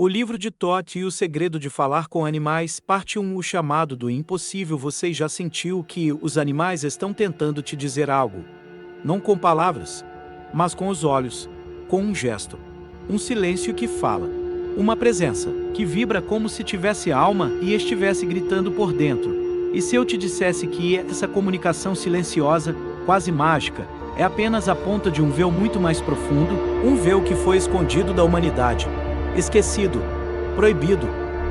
O livro de Thoth e o segredo de falar com animais, parte 1. O chamado do impossível. Você já sentiu que os animais estão tentando te dizer algo? Não com palavras, mas com os olhos, com um gesto. Um silêncio que fala. Uma presença, que vibra como se tivesse alma e estivesse gritando por dentro. E se eu te dissesse que essa comunicação silenciosa, quase mágica, é apenas a ponta de um véu muito mais profundo, um véu que foi escondido da humanidade, esquecido, proibido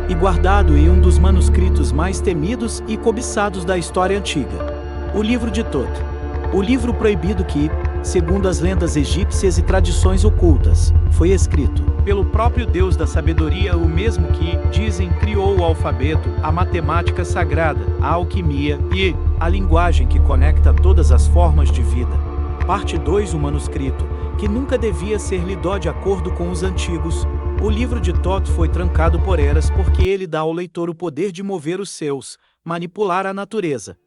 e guardado em um dos manuscritos mais temidos e cobiçados da história antiga. O livro de Thoth. O livro proibido que, segundo as lendas egípcias e tradições ocultas, foi escrito pelo próprio Deus da sabedoria, o mesmo que, dizem, criou o alfabeto, a matemática sagrada, a alquimia e a linguagem que conecta todas as formas de vida. Parte 2. O manuscrito, que nunca devia ser lido de acordo com os antigos. O livro de Thoth foi trancado por eras porque ele dá ao leitor o poder de mover os seus, manipular a natureza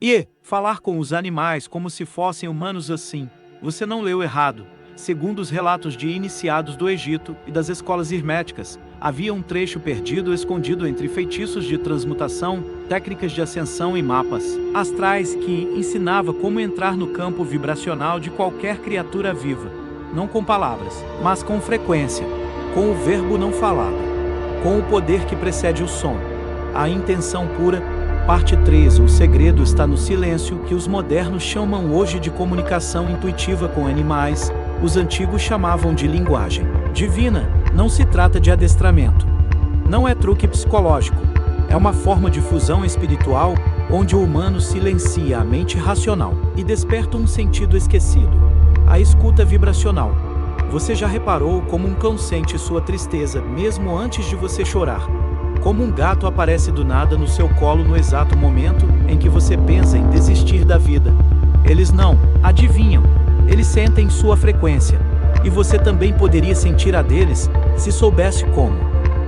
e falar com os animais como se fossem humanos. Assim, você não leu errado. Segundo os relatos de iniciados do Egito e das escolas herméticas, havia um trecho perdido escondido entre feitiços de transmutação, técnicas de ascensão e mapas astrais que ensinava como entrar no campo vibracional de qualquer criatura viva, não com palavras, mas com frequência, com o verbo não falado, com o poder que precede o som, a intenção pura. Parte 3. O segredo está no silêncio, que os modernos chamam hoje de comunicação intuitiva com animais. Os antigos chamavam de linguagem divina. Não se trata de adestramento. Não é truque psicológico. É uma forma de fusão espiritual, onde o humano silencia a mente racional e desperta um sentido esquecido. A escuta vibracional. Você já reparou como um cão sente sua tristeza mesmo antes de você chorar? Como um gato aparece do nada no seu colo no exato momento em que você pensa em desistir da vida? Eles não adivinham, eles sentem sua frequência. E você também poderia sentir a deles, se soubesse como.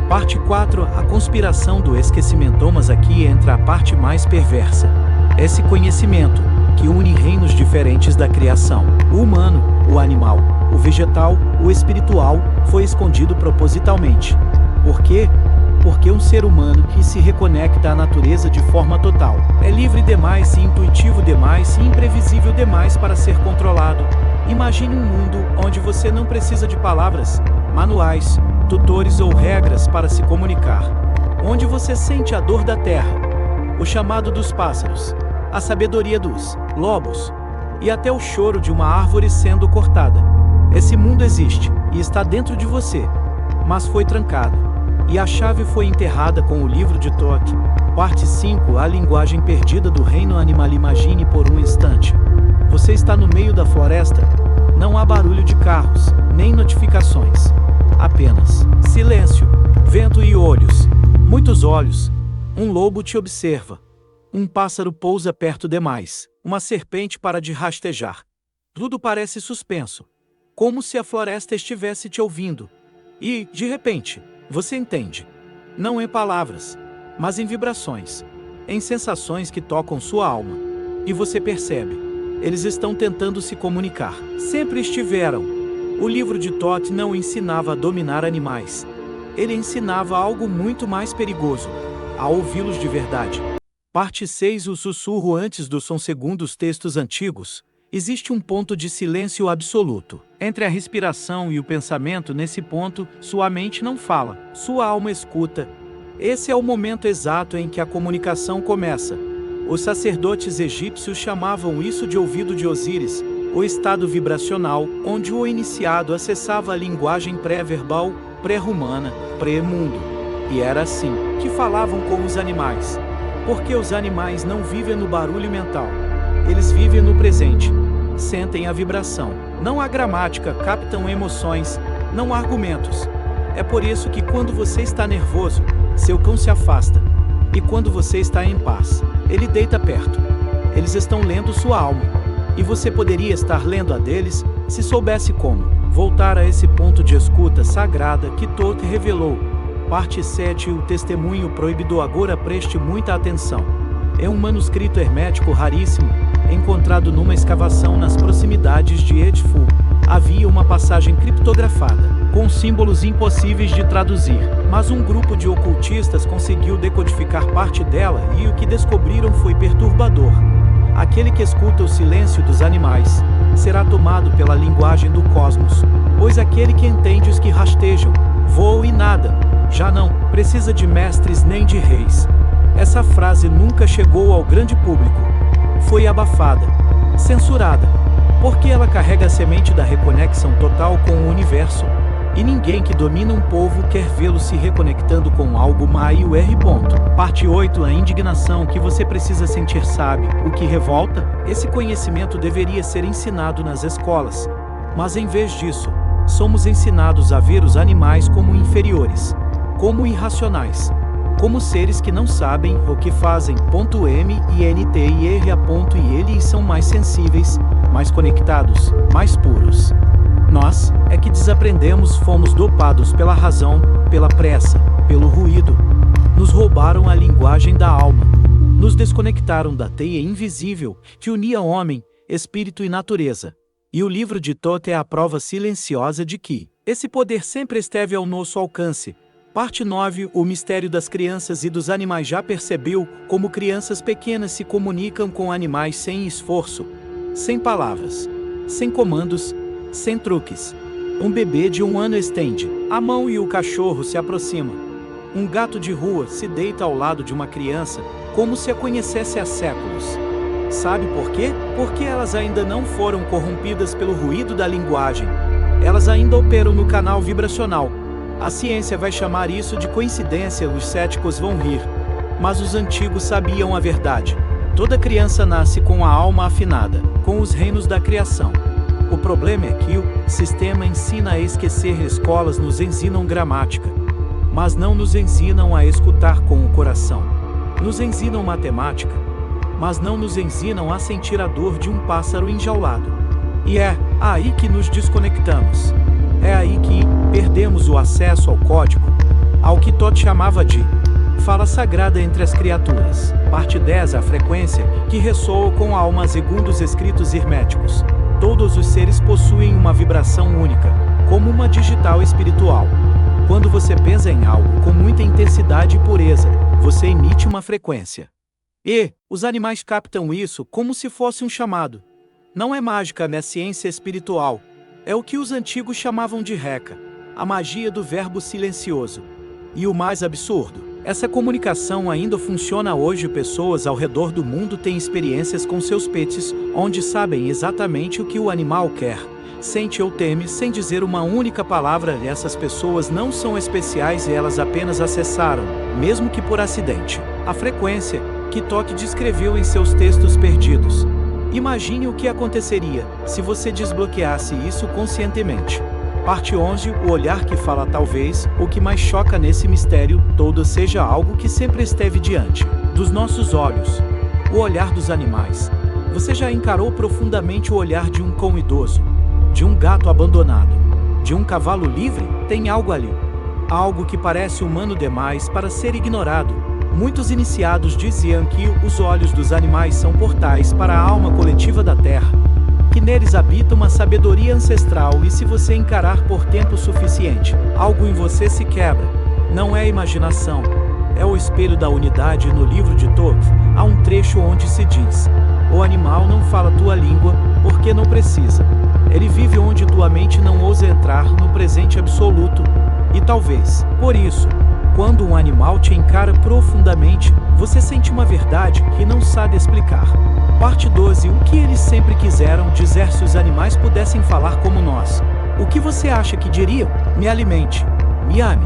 Parte 4. A conspiração do esquecimento. Mas aqui entra a parte mais perversa. Esse conhecimento, que une reinos diferentes da criação. O humano, o animal, o vegetal, o espiritual, foi escondido propositalmente. Por quê? Porque um ser humano que se reconecta à natureza de forma total é livre demais e intuitivo demais e imprevisível demais para ser controlado. Imagine um mundo onde você não precisa de palavras, manuais, tutores ou regras para se comunicar. Onde você sente a dor da terra, o chamado dos pássaros, a sabedoria dos lobos e até o choro de uma árvore sendo cortada. Esse mundo existe e está dentro de você, mas foi trancado. E a chave foi enterrada com o livro de Thoth. Parte 5. A linguagem perdida do reino animal. Imagine por um instante. Você está no meio da floresta. Não há barulho de carros, nem notificações. Apenas silêncio, vento e olhos. Muitos olhos. Um lobo te observa. Um pássaro pousa perto demais. Uma serpente para de rastejar. Tudo parece suspenso. Como se a floresta estivesse te ouvindo. E, de repente, você entende. Não em palavras, mas em vibrações, em sensações que tocam sua alma. E você percebe. Eles estão tentando se comunicar. Sempre estiveram. O livro de Thoth não ensinava a dominar animais. Ele ensinava algo muito mais perigoso: a ouvi-los de verdade. Parte 6. O sussurro antes do som. Segundo os textos antigos, existe um ponto de silêncio absoluto. Entre a respiração e o pensamento, nesse ponto, sua mente não fala, sua alma escuta. Esse é o momento exato em que a comunicação começa. Os sacerdotes egípcios chamavam isso de ouvido de Osíris, o estado vibracional, onde o iniciado acessava a linguagem pré-verbal, pré-humana, pré-mundo. E era assim que falavam com os animais. Porque os animais não vivem no barulho mental. Eles vivem no presente. Sentem a vibração. Não há gramática, captam emoções, não há argumentos. É por isso que quando você está nervoso, seu cão se afasta. E quando você está em paz, ele deita perto. Eles estão lendo sua alma. E você poderia estar lendo a deles, se soubesse como. Voltar a esse ponto de escuta sagrada que Thoth revelou. Parte 7. O testemunho proibido. Agora preste muita atenção. É um manuscrito hermético raríssimo, encontrado numa escavação nas proximidades de Edfu. Havia uma passagem criptografada. com símbolos impossíveis de traduzir. Mas um grupo de ocultistas conseguiu decodificar parte dela e o que descobriram foi perturbador. Aquele que escuta o silêncio dos animais será tomado pela linguagem do cosmos, pois aquele que entende os que rastejam, voam e nada, já não precisa de mestres nem de reis. Essa frase nunca chegou ao grande público. Foi abafada, censurada, porque ela carrega a semente da reconexão total com o universo, e ninguém que domina um povo quer vê-lo se reconectando com algo maior. Parte 8. A indignação que você precisa sentir sabe o que revolta? Esse conhecimento deveria ser ensinado nas escolas, mas em vez disso, somos ensinados a ver os animais como inferiores, como irracionais, como seres que não sabem o que fazem. E eles são mais sensíveis, mais conectados, mais puros. Nós é que desaprendemos, fomos dopados pela razão, pela pressa, pelo ruído. Nos roubaram a linguagem da alma. Nos desconectaram da teia invisível que unia homem, espírito e natureza. E o livro de Thoth é a prova silenciosa de que esse poder sempre esteve ao nosso alcance. Parte 9. O mistério das crianças e dos animais. Já percebeu como crianças pequenas se comunicam com animais sem esforço, sem palavras, sem comandos, sem truques. Um bebê de 1 ano estende a mão e o cachorro se aproxima. Um gato de rua se deita ao lado de uma criança, como se a conhecesse há séculos. Sabe por quê? Porque elas ainda não foram corrompidas pelo ruído da linguagem. Elas ainda operam no canal vibracional. A ciência vai chamar isso de coincidência, os céticos vão rir. Mas os antigos sabiam a verdade. Toda criança nasce com a alma afinada, com os reinos da criação. O problema é que o sistema ensina a esquecer. Escolas nos ensinam gramática, mas não nos ensinam a escutar com o coração. Nos ensinam matemática, mas não nos ensinam a sentir a dor de um pássaro enjaulado. E é aí que nos desconectamos. É aí que perdemos o acesso ao código, ao que Thoth chamava de fala sagrada entre as criaturas. Parte 10. A frequência que ressoa com a alma. Segundo os escritos herméticos, todos os seres possuem uma vibração única, como uma digital espiritual. Quando você pensa em algo com muita intensidade e pureza, você emite uma frequência. E os animais captam isso como se fosse um chamado. Não é mágica, é ciência espiritual. É o que os antigos chamavam de Reka, a magia do verbo silencioso. E o mais absurdo, essa comunicação ainda funciona hoje. Pessoas ao redor do mundo têm experiências com seus pets, onde sabem exatamente o que o animal quer, sente ou teme sem dizer uma única palavra. Essas pessoas não são especiais e elas apenas acessaram, mesmo que por acidente, a frequência que Thoth descreveu em seus textos perdidos. Imagine o que aconteceria se você desbloqueasse isso conscientemente. Parte 11. O olhar que fala. Talvez o que mais choca nesse mistério todo seja algo que sempre esteve diante dos nossos olhos: o olhar dos animais. Você já encarou profundamente o olhar de um cão idoso, de um gato abandonado, de um cavalo livre? Tem algo ali, algo que parece humano demais para ser ignorado. Muitos iniciados diziam que os olhos dos animais são portais para a alma coletiva da Terra, que neles habita uma sabedoria ancestral, e se você encarar por tempo suficiente, algo em você se quebra. Não é imaginação, é o espelho da unidade. No livro de Thoth, há um trecho onde se diz: o animal não fala tua língua, porque não precisa. Ele vive onde tua mente não ousa entrar, no presente absoluto. E talvez, por isso, quando um animal te encara profundamente, você sente uma verdade que não sabe explicar. Parte 12. O que eles sempre quiseram dizer. Se os animais pudessem falar como nós, o que você acha que diriam? Me alimente, me ame,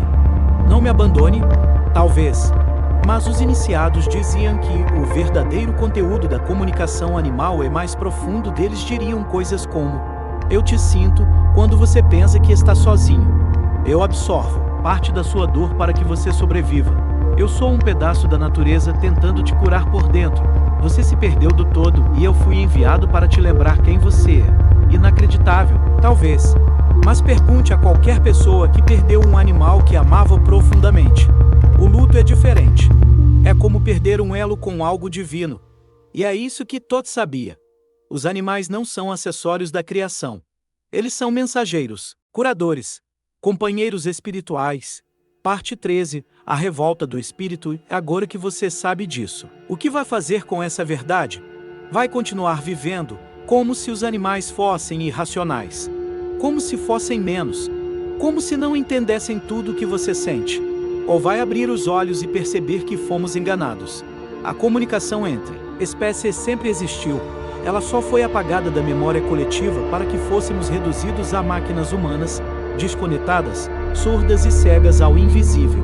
não me abandone? Talvez. Mas os iniciados diziam que o verdadeiro conteúdo da comunicação animal é mais profundo. Deles diriam coisas como: eu te sinto quando você pensa que está sozinho. Eu absorvo parte da sua dor para que você sobreviva. Eu sou um pedaço da natureza tentando te curar por dentro. Você se perdeu do todo e eu fui enviado para te lembrar quem você é. Inacreditável, talvez. Mas pergunte a qualquer pessoa que perdeu um animal que amava profundamente. O luto é diferente. É como perder um elo com algo divino. E é isso que Thoth sabia. Os animais não são acessórios da criação. Eles são mensageiros, curadores. Companheiros espirituais. Parte 13. A revolta do espírito. Agora que você sabe disso, o que vai fazer com essa verdade? Vai continuar vivendo como se os animais fossem irracionais, como se fossem menos, como se não entendessem tudo o que você sente? Ou vai abrir os olhos e perceber que fomos enganados? A comunicação entre espécies sempre existiu. Ela só foi apagada da memória coletiva para que fôssemos reduzidos a máquinas humanas, desconectadas, surdas e cegas ao invisível.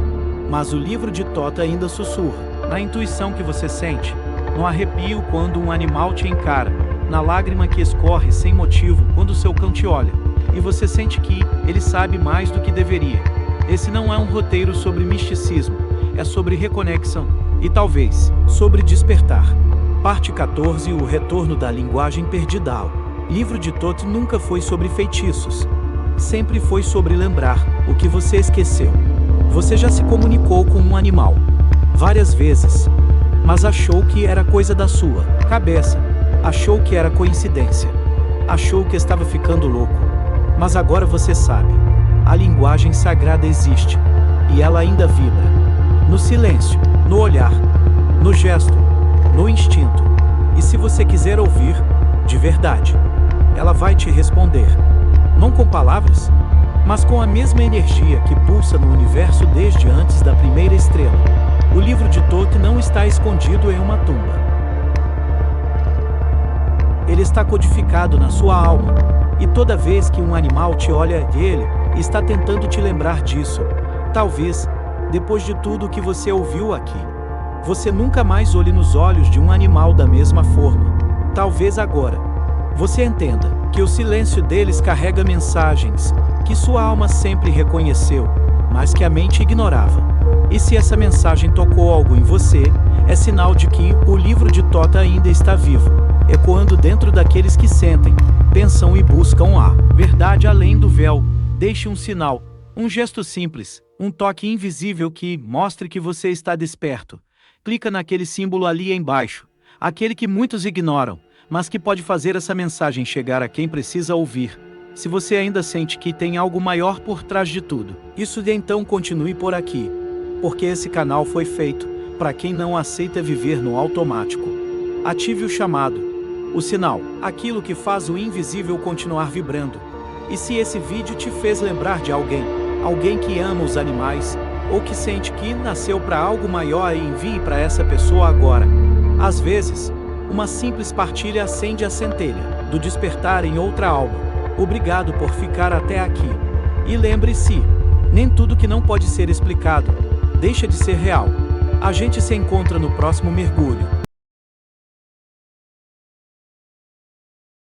Mas o livro de Tota ainda sussurra, na intuição que você sente, no arrepio quando um animal te encara, na lágrima que escorre sem motivo quando seu cão te olha, e você sente que ele sabe mais do que deveria. Esse não é um roteiro sobre misticismo, é sobre reconexão, e talvez, sobre despertar. Parte 14. O retorno da linguagem perdida. O livro de Tota nunca foi sobre feitiços. Sempre foi sobre lembrar o que você esqueceu. Você já se comunicou com um animal várias vezes, mas achou que era coisa da sua cabeça, achou que era coincidência, achou que estava ficando louco. Mas agora você sabe, a linguagem sagrada existe, e ela ainda vibra. No silêncio, no olhar, no gesto, no instinto. E se você quiser ouvir, de verdade, ela vai te responder. Não com palavras, mas com a mesma energia que pulsa no universo desde antes da primeira estrela. O livro de Tota não está escondido em uma tumba. Ele está codificado na sua alma, e toda vez que um animal te olha, ele está tentando te lembrar disso. Talvez, depois de tudo que você ouviu aqui, você nunca mais olhe nos olhos de um animal da mesma forma. Talvez agora você entenda que o silêncio deles carrega mensagens que sua alma sempre reconheceu, mas que a mente ignorava. E se essa mensagem tocou algo em você, é sinal de que o livro de Tota ainda está vivo, ecoando dentro daqueles que sentem, pensam e buscam a verdade além do véu. Deixe um sinal, um gesto simples, um toque invisível que mostre que você está desperto. Clica naquele símbolo ali embaixo, aquele que muitos ignoram, mas que pode fazer essa mensagem chegar a quem precisa ouvir. Se você ainda sente que tem algo maior por trás de tudo, isso então continue por aqui, porque esse canal foi feito para quem não aceita viver no automático. Ative o chamado, o sinal, aquilo que faz o invisível continuar vibrando. E se esse vídeo te fez lembrar de alguém que ama os animais, ou que sente que nasceu para algo maior, envie para essa pessoa agora. Às vezes, uma simples partilha acende a centelha do despertar em outra alma. Obrigado por ficar até aqui. E lembre-se, nem tudo que não pode ser explicado deixa de ser real. A gente se encontra no próximo mergulho.